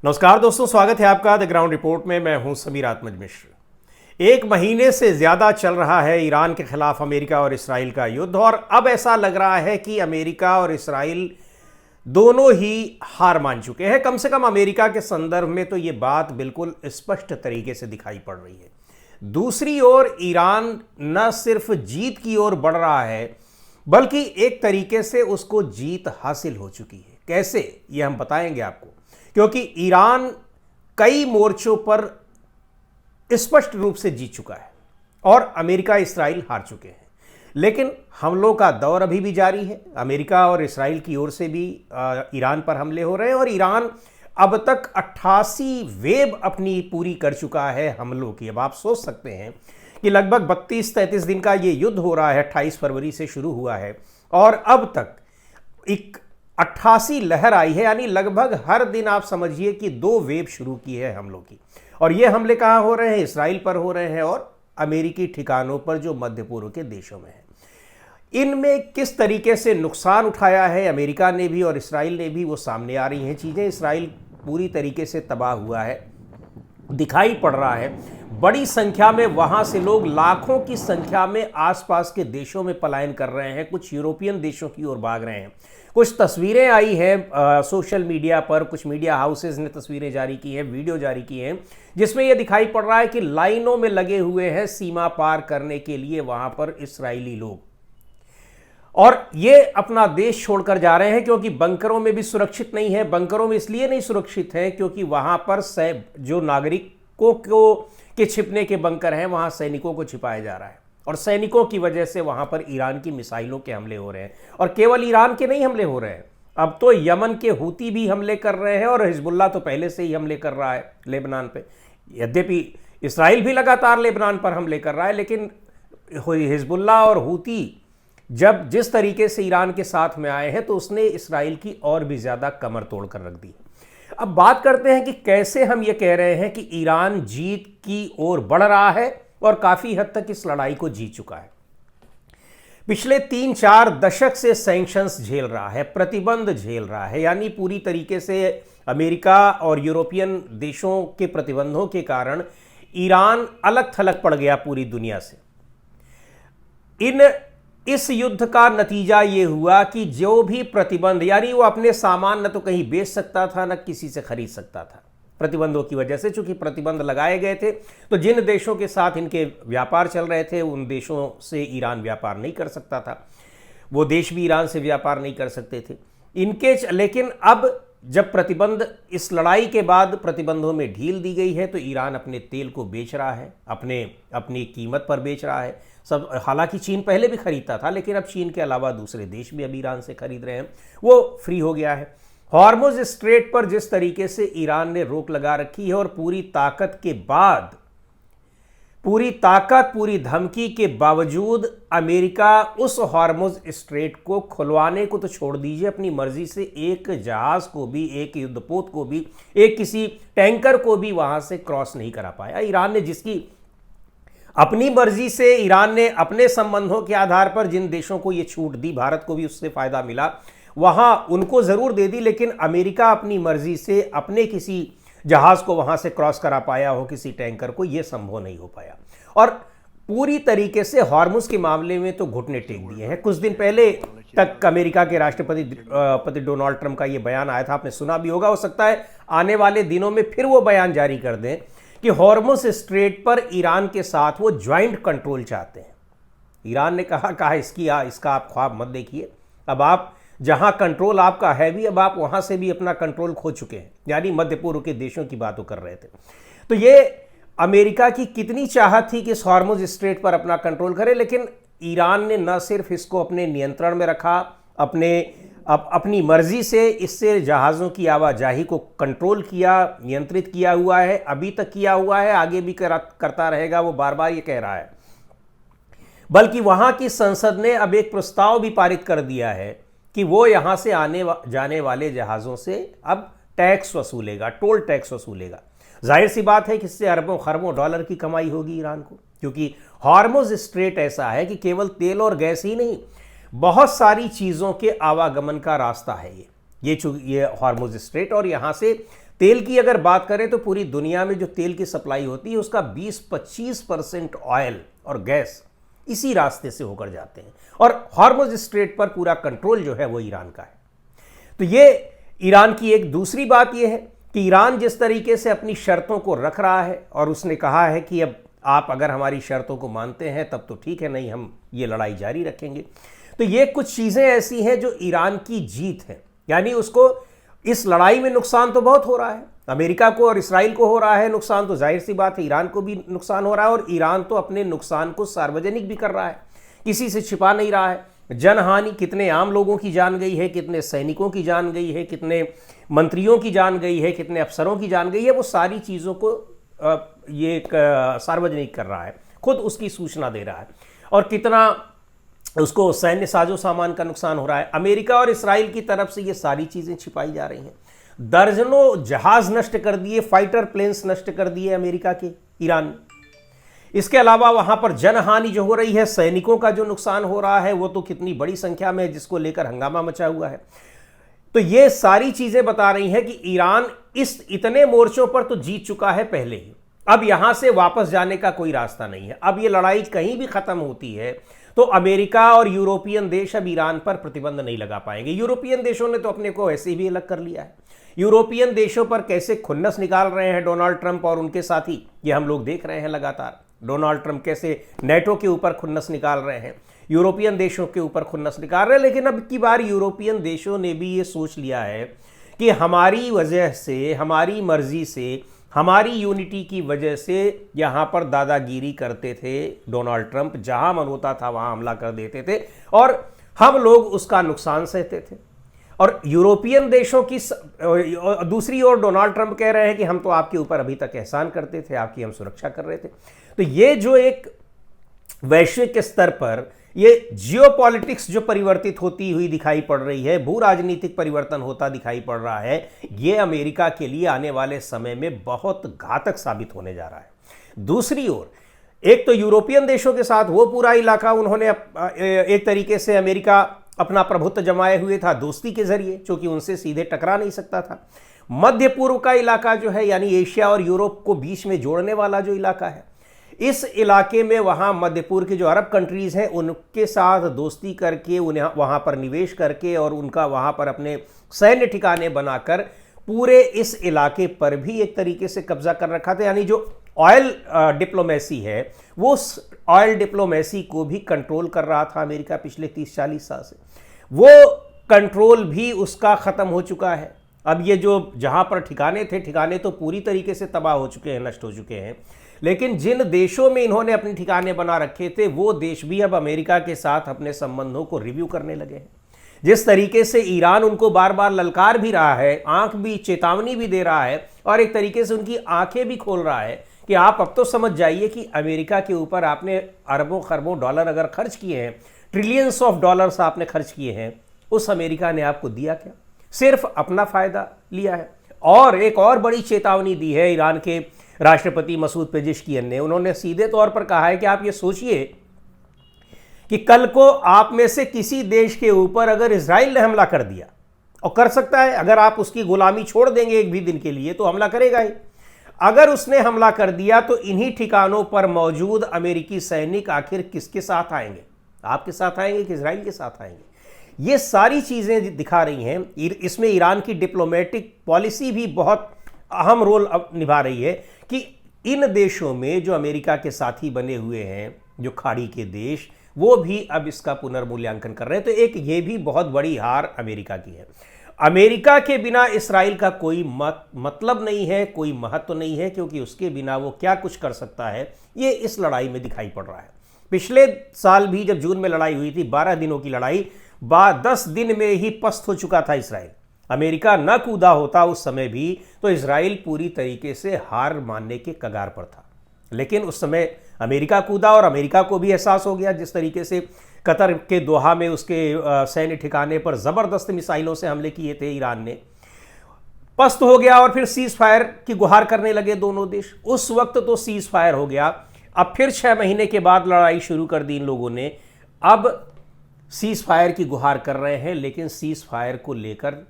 नमस्कार दोस्तों, स्वागत है आपका द ग्राउंड रिपोर्ट में। मैं हूं समीर आत्मज मिश्र। एक महीने से ज़्यादा चल रहा है ईरान के खिलाफ अमेरिका और इसराइल का युद्ध, और अब ऐसा लग रहा है कि अमेरिका और इसराइल दोनों ही हार मान चुके हैं। कम से कम अमेरिका के संदर्भ में तो ये बात बिल्कुल स्पष्ट तरीके से दिखाई पड़ रही है। दूसरी ओर ईरान न सिर्फ जीत की ओर बढ़ रहा है, बल्कि एक तरीके से उसको जीत हासिल हो चुकी है। कैसे, ये हम बताएंगे आपको, क्योंकि ईरान कई मोर्चों पर स्पष्ट रूप से जीत चुका है और अमेरिका इसराइल हार चुके हैं। लेकिन हमलों का दौर अभी भी जारी है। अमेरिका और इसराइल की ओर से भी ईरान पर हमले हो रहे हैं, और ईरान अब तक 88 वेव अपनी पूरी कर चुका है हमलों की। अब आप सोच सकते हैं कि लगभग 32-33 दिन का ये युद्ध हो रहा है, 28 फरवरी से शुरू हुआ है, और अब तक 88 लहर आई है। यानी लगभग हर दिन आप समझिए कि 2 वेव शुरू की है हमलों की। और ये हमले कहाँ हो रहे हैं? इसराइल पर हो रहे हैं और अमेरिकी ठिकानों पर जो मध्य पूर्व के देशों में है। इनमें किस तरीके से नुकसान उठाया है अमेरिका ने भी और इसराइल ने भी, वो सामने आ रही हैं चीज़ें। इसराइल पूरी तरीके से तबाह हुआ है, दिखाई पड़ रहा है। बड़ी संख्या में वहां से लोग, लाखों की संख्या में आसपास के देशों में पलायन कर रहे हैं, कुछ यूरोपियन देशों की ओर भाग रहे हैं। कुछ तस्वीरें आई हैं सोशल मीडिया पर, कुछ मीडिया हाउसेज ने तस्वीरें जारी की हैं, वीडियो जारी की हैं, जिसमें यह दिखाई पड़ रहा है कि लाइनों में लगे हुए हैं सीमा पार करने के लिए वहां पर इसराइली लोग, और ये अपना देश छोड़कर जा रहे हैं क्योंकि बंकरों में भी सुरक्षित नहीं है। बंकरों में इसलिए नहीं सुरक्षित है क्योंकि वहां पर जो नागरिकों के छिपने के बंकर हैं, वहां सैनिकों को छिपाया जा रहा है, और सैनिकों की वजह से वहां पर ईरान की मिसाइलों के हमले हो रहे हैं। और केवल ईरान के नहीं हमले हो रहे हैं, अब तो यमन के हूती भी हमले कर रहे हैं, और हिजबुल्लाह तो पहले से ही हमले कर रहा है लेबनान पे। यद्यपि इसराइल भी लगातार लेबनान पर हमले कर रहा है, लेकिन हिजबुल्लाह और हूती जब जिस तरीके से ईरान के साथ में आए हैं, तो उसने इसराइल की और भी ज़्यादा कमर तोड़ कर रख दी। अब बात करते हैं कि कैसे हम ये कह रहे हैं कि ईरान जीत की ओर बढ़ रहा है और काफ़ी हद तक इस लड़ाई को जीत चुका है। पिछले 3-4 दशक से सैंक्शंस झेल रहा है, प्रतिबंध झेल रहा है। यानी पूरी तरीके से अमेरिका और यूरोपियन देशों के प्रतिबंधों के कारण ईरान अलग थलग पड़ गया पूरी दुनिया से। इस युद्ध का नतीजा ये हुआ कि जो भी प्रतिबंध, यानी वो अपने सामान न तो कहीं बेच सकता था, न किसी से खरीद सकता था प्रतिबंधों की वजह से। चूंकि प्रतिबंध लगाए गए थे, तो जिन देशों के साथ इनके व्यापार चल रहे थे, उन देशों से ईरान व्यापार नहीं कर सकता था, वो देश भी ईरान से व्यापार नहीं कर सकते थे लेकिन अब जब प्रतिबंध, इस लड़ाई के बाद प्रतिबंधों में ढील दी गई है, तो ईरान अपने तेल को बेच रहा है, अपनी कीमत पर बेच रहा है सब। हालांकि चीन पहले भी खरीदता था, लेकिन अब चीन के अलावा दूसरे देश भी अब ईरान से खरीद रहे हैं, वो फ्री हो गया है। हॉर्मुज स्ट्रेट पर जिस तरीके से ईरान ने रोक लगा रखी है, और पूरी ताकत के बाद, पूरी धमकी के बावजूद अमेरिका उस हॉर्मुज स्ट्रेट को खुलवाने को तो छोड़ दीजिए, अपनी मर्जी से एक जहाज को भी, एक युद्धपोत को भी, एक किसी टैंकर को भी वहां से क्रॉस नहीं करा पाया। ईरान ने जिसकी अपनी मर्जी से, ईरान ने अपने संबंधों के आधार पर जिन देशों को ये छूट दी, भारत को भी उससे फायदा मिला, वहां उनको जरूर दे दी, लेकिन अमेरिका अपनी मर्जी से अपने किसी जहाज को वहां से क्रॉस करा पाया हो, किसी टैंकर को, यह संभव नहीं हो पाया। और पूरी तरीके से हॉर्मुज के मामले में तो घुटने टेक दिए हैं। कुछ दिन पहले तक अमेरिका के राष्ट्रपति डोनाल्ड ट्रंप का यह बयान आया था, आपने सुना भी होगा, हो सकता है आने वाले दिनों में फिर वो बयान जारी कर दें कि हॉर्मुज स्ट्रेट पर ईरान के साथ वो ज्वाइंट कंट्रोल चाहते हैं। ईरान ने कहा इसका आप ख्वाब मत देखिए। अब आप जहां कंट्रोल आपका है भी, अब आप वहां से भी अपना कंट्रोल खो चुके हैं। यानी मध्य पूर्व के देशों की बातों कर रहे थे। तो ये अमेरिका की कितनी चाहत थी कि इस हॉर्मुज स्ट्रेट पर अपना कंट्रोल करे, लेकिन ईरान ने न सिर्फ इसको अपने नियंत्रण में रखा, अपनी मर्जी से इससे जहाज़ों की आवाजाही को कंट्रोल किया, नियंत्रित किया हुआ है, अभी तक किया हुआ है, आगे भी करता रहेगा, वो बार बार ये कह रहा है। बल्कि वहां की संसद ने अब एक प्रस्ताव भी पारित कर दिया है कि वो यहां से आने जाने वाले जहाज़ों से अब टैक्स वसूलेगा, टोल टैक्स वसूलेगा। जाहिर सी बात है कि इससे अरबों खरबों डॉलर की कमाई होगी ईरान को, क्योंकि हॉर्मुज स्ट्रेट ऐसा है कि केवल तेल और गैस ही नहीं, बहुत सारी चीज़ों के आवागमन का रास्ता है ये हॉर्मुज स्ट्रेट, और यहाँ से तेल की अगर बात करें तो पूरी दुनिया में जो तेल की सप्लाई होती है उसका 20-25% ऑयल और गैस इसी रास्ते से होकर जाते हैं, और हॉर्मुज़ स्ट्रेट पर पूरा कंट्रोल जो है वो ईरान का है। तो ये ईरान की एक दूसरी बात यह है कि ईरान जिस तरीके से अपनी शर्तों को रख रहा है और उसने कहा है कि अब आप अगर हमारी शर्तों को मानते हैं तब तो ठीक है, नहीं हम ये लड़ाई जारी रखेंगे। तो ये कुछ चीज़ें ऐसी हैं जो ईरान की जीत है, यानी उसको इस लड़ाई में नुकसान तो बहुत हो रहा है, अमेरिका को और इसराइल को हो रहा है नुकसान, तो जाहिर सी बात है ईरान को भी नुकसान हो रहा है, और ईरान तो अपने नुकसान को सार्वजनिक भी कर रहा है, किसी से छिपा नहीं रहा है। जनहानि कितने आम लोगों की जान गई है, कितने सैनिकों की जान गई है, कितने मंत्रियों की जान गई है, कितने अफसरों की जान गई है, वो सारी चीज़ों को ये सार्वजनिक कर रहा है, खुद उसकी सूचना दे रहा है, और कितना उसको सैन्य साजो सामान का नुकसान हो रहा है। अमेरिका और इसराइल की तरफ से ये सारी चीज़ें छिपाई जा रही हैं। दर्जनों जहाज नष्ट कर दिए, फाइटर प्लेन्स नष्ट कर दिए अमेरिका के ईरान ने। इसके अलावा वहां पर जनहानि जो हो रही है, सैनिकों का जो नुकसान हो रहा है वो तो कितनी बड़ी संख्या में है, जिसको लेकर हंगामा मचा हुआ है। तो ये सारी चीजें बता रही हैं कि ईरान इस इतने मोर्चों पर तो जीत चुका है पहले ही, अब यहां से वापस जाने का कोई रास्ता नहीं है। अब ये लड़ाई कहीं भी खत्म होती है तो अमेरिका और यूरोपियन देश अब ईरान पर प्रतिबंध नहीं लगा पाएंगे। यूरोपियन देशों ने तो अपने को ऐसे भी अलग कर लिया है। यूरोपियन देशों पर कैसे खुन्नस निकाल रहे हैं डोनाल्ड ट्रंप और उनके साथी, ये हम लोग देख रहे हैं लगातार। डोनाल्ड ट्रंप कैसे नेटो के ऊपर खुन्नस निकाल रहे हैं, यूरोपियन देशों के ऊपर खुन्नस निकाल रहे हैं। लेकिन अब की बार यूरोपियन देशों ने भी ये सोच लिया है कि हमारी वजह से, हमारी मर्जी से, हमारी यूनिटी की वजह से यहाँ पर दादागिरी करते थे डोनाल्ड ट्रंप, जहाँ मन होता था वहाँ हमला कर देते थे और हम लोग उसका नुकसान सहते थे। और यूरोपियन देशों की दूसरी ओर डोनाल्ड ट्रंप कह रहे हैं कि हम तो आपके ऊपर अभी तक एहसान करते थे, आपकी हम सुरक्षा कर रहे थे। तो ये जो एक वैश्विक स्तर पर ये जियोपॉलिटिक्स जो परिवर्तित होती हुई दिखाई पड़ रही है, भू राजनीतिक परिवर्तन होता दिखाई पड़ रहा है, ये अमेरिका के लिए आने वाले समय में बहुत घातक साबित होने जा रहा है। दूसरी ओर एक तो यूरोपियन देशों के साथ वो पूरा इलाका उन्होंने एक तरीके से अमेरिका अपना प्रभुत्व जमाए हुए था दोस्ती के जरिए, क्योंकि उनसे सीधे टकरा नहीं सकता था। मध्य पूर्व का इलाका जो है, यानी एशिया और यूरोप को बीच में जोड़ने वाला जो इलाका है, इस इलाके में वहाँ मध्य पूर्व के जो अरब कंट्रीज़ हैं उनके साथ दोस्ती करके, उन्हें वहाँ पर निवेश करके और उनका वहाँ पर अपने सैन्य ठिकाने बनाकर पूरे इस इलाके पर भी एक तरीके से कब्जा कर रखा था। यानी जो ऑयल डिप्लोमेसी है, वो ऑयल डिप्लोमेसी को भी कंट्रोल कर रहा था अमेरिका पिछले 30-40 साल से। वो कंट्रोल भी उसका ख़त्म हो चुका है। अब ये जो जहाँ पर ठिकाने थे, ठिकाने तो पूरी तरीके से तबाह हो चुके हैं, नष्ट हो चुके हैं। लेकिन जिन देशों में इन्होंने अपने ठिकाने बना रखे थे, वो देश भी अब अमेरिका के साथ अपने संबंधों को रिव्यू करने लगे हैं। जिस तरीके से ईरान उनको बार बार ललकार भी रहा है, आंख भी, चेतावनी भी दे रहा है और एक तरीके से उनकी आंखें भी खोल रहा है कि आप अब तो समझ जाइए कि अमेरिका के ऊपर आपने अरबों खरबों डॉलर अगर खर्च किए हैं, ट्रिलियंस ऑफ डॉलर्स आपने खर्च किए हैं, उस अमेरिका ने आपको दिया क्या? सिर्फ अपना फायदा लिया है। और एक और बड़ी चेतावनी दी है ईरान के राष्ट्रपति मसूद पेजेश्कियन ने। उन्होंने सीधे तौर पर कहा है कि आप ये सोचिए कि कल को आप में से किसी देश के ऊपर अगर इजराइल ने हमला कर दिया, और कर सकता है, अगर आप उसकी गुलामी छोड़ देंगे एक भी दिन के लिए तो हमला करेगा ही। अगर उसने हमला कर दिया तो इन्हीं ठिकानों पर मौजूद अमेरिकी सैनिक आखिर किसके साथ आएंगे? आपके साथ आएंगे कि इजराइल के साथ आएंगे? ये सारी चीज़ें दिखा रही हैं। इसमें ईरान की डिप्लोमेटिक पॉलिसी भी बहुत अहम रोल निभा रही है कि इन देशों में जो अमेरिका के साथी बने हुए हैं, जो खाड़ी के देश, वो भी अब इसका पुनर्मूल्यांकन कर रहे हैं। तो एक ये भी बहुत बड़ी हार अमेरिका की है। अमेरिका के बिना इसराइल का कोई मतलब नहीं है, कोई महत्व नहीं है, क्योंकि उसके बिना वो क्या कुछ कर सकता है, ये इस लड़ाई में दिखाई पड़ रहा है। पिछले साल भी जब जून में लड़ाई हुई थी, 12 दिनों की लड़ाई, 10 दिन में ही पस्त हो चुका था इसराइल। अमेरिका न कूदा होता उस समय भी तो इसराइल पूरी तरीके से हार मानने के कगार पर था। लेकिन उस समय अमेरिका कूदा और अमेरिका को भी एहसास हो गया, जिस तरीके से कतर के दोहा में उसके सैन्य ठिकाने पर ज़बरदस्त मिसाइलों से हमले किए थे ईरान ने, पस्त हो गया और फिर सीज फायर की गुहार करने लगे दोनों देश। उस वक्त तो सीज फायर हो गया। अब फिर 6 महीने के बाद लड़ाई शुरू कर दी इन लोगों ने। अब सीज फायर की गुहार कर रहे हैं, लेकिन सीज फायर को लेकर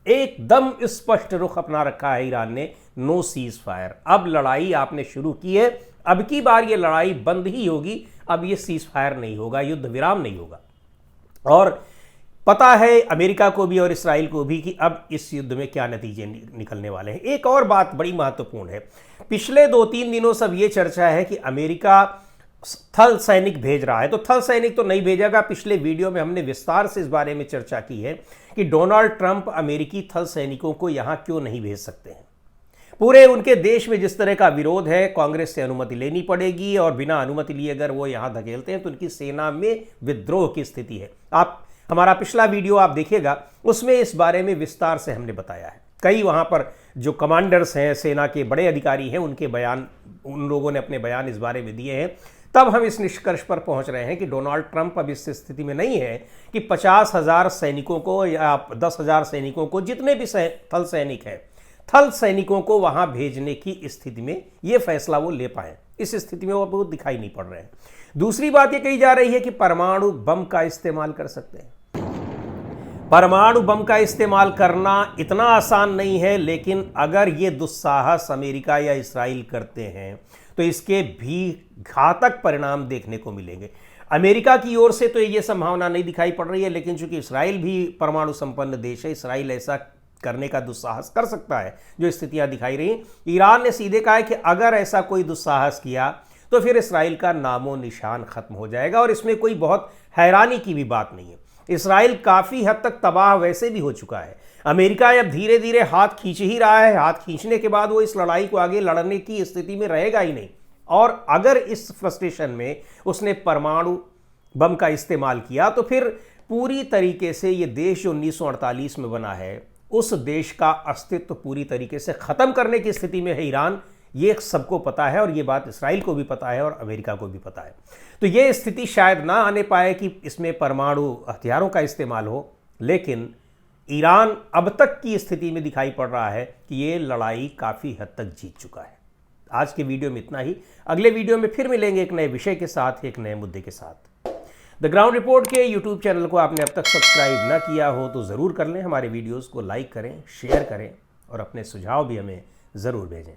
एकदम स्पष्ट रुख अपना रखा है ईरान ने, नो सीज फायर। अब लड़ाई आपने शुरू की है, अब की बार ये लड़ाई बंद ही होगी, अब ये सीज फायर नहीं होगा, युद्ध विराम नहीं होगा। और पता है अमेरिका को भी और इसराइल को भी कि अब इस युद्ध में क्या नतीजे निकलने वाले हैं। एक और बात बड़ी महत्वपूर्ण है, पिछले 2-3 दिनों से अब ये चर्चा है कि अमेरिका थल सैनिक भेज रहा है। तो थल सैनिक तो नहीं भेजेगा, पिछले वीडियो में हमने विस्तार से इस बारे में चर्चा की है कि डोनाल्ड ट्रंप अमेरिकी थल सैनिकों को यहां क्यों नहीं भेज सकते हैं। पूरे उनके देश में जिस तरह का विरोध है, कांग्रेस से अनुमति लेनी पड़ेगी और बिना अनुमति लिए अगर वो यहां धकेलते हैं तो उनकी सेना में विद्रोह की स्थिति है। आप हमारा पिछला वीडियो आप देखिएगा, उसमें इस बारे में विस्तार से हमने बताया है। कई वहां पर जो कमांडर्स हैं, सेना के बड़े अधिकारी हैं, उनके बयान, उन लोगों ने अपने बयान इस बारे में दिए हैं। तब हम इस निष्कर्ष पर पहुंच रहे हैं कि डोनाल्ड ट्रंप अब इस स्थिति में नहीं है कि 50,000 सैनिकों को या 10,000 सैनिकों को, जितने भी थल सैनिक हैं, थल सैनिकों को वहां भेजने की स्थिति में ये फैसला वो ले पाए। इस स्थिति में वो दिखाई नहीं पड़ रहे हैं। दूसरी बात ये कही जा रही है कि परमाणु बम का इस्तेमाल कर सकते हैं। परमाणु बम का इस्तेमाल करना इतना आसान नहीं है, लेकिन अगर ये दुस्साहस अमेरिका या इसराइल करते हैं तो इसके भी घातक परिणाम देखने को मिलेंगे। अमेरिका की ओर से तो ये संभावना नहीं दिखाई पड़ रही है, लेकिन चूंकि इसराइल भी परमाणु संपन्न देश है, इसराइल ऐसा करने का दुस्साहस कर सकता है जो स्थितियां दिखाई रही। ईरान ने सीधे कहा है कि अगर ऐसा कोई दुस्साहस किया तो फिर इसराइल का नामो निशान खत्म हो जाएगा, और इसमें कोई बहुत हैरानी की भी बात नहीं है। इसराइल काफी हद तक तबाह वैसे भी हो चुका है। अमेरिका अब धीरे धीरे हाथ खींच ही रहा है, हाथ खींचने के बाद वो इस लड़ाई को आगे लड़ने की स्थिति में रहेगा ही नहीं। और अगर इस फ्रस्ट्रेशन में उसने परमाणु बम का इस्तेमाल किया तो फिर पूरी तरीके से ये देश जो 1948 में बना है, उस देश का अस्तित्व पूरी तरीके से खत्म करने की स्थिति में है ईरान। ये सबको पता है और ये बात इसराइल को भी पता है और अमेरिका को भी पता है। तो ये स्थिति शायद ना आने पाए कि इसमें परमाणु हथियारों का इस्तेमाल हो, लेकिन ईरान अब तक की स्थिति में दिखाई पड़ रहा है कि ये लड़ाई काफ़ी हद तक जीत चुका है। आज के वीडियो में इतना ही। अगले वीडियो में फिर मिलेंगे एक नए विषय के साथ, एक नए मुद्दे के साथ। द ग्राउंड रिपोर्ट के यूट्यूब चैनल को आपने अब तक सब्सक्राइब ना किया हो तो ज़रूर कर लें। हमारे वीडियोज़ को लाइक करें, शेयर करें और अपने सुझाव भी हमें ज़रूर भेजें।